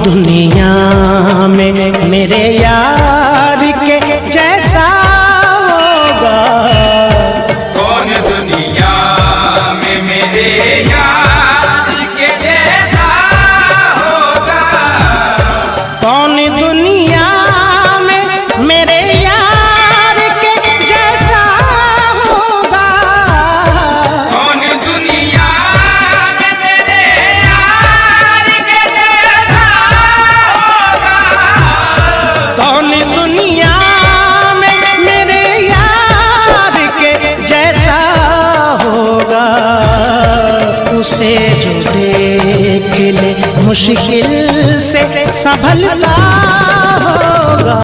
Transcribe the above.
दुनिया में मेरे यार के जैसा होगा। कौन दुनिया में मेरे यार के जैसा होगा। कौन दुनिया में मेरे यार के जैसा होगा। कौन दुनिया में मेरे यार के जैसा होगा। कौन दुनिया में मेरे यार के जैसा होगा। उसे जो देख ले मुश्किल से संभलता होगा।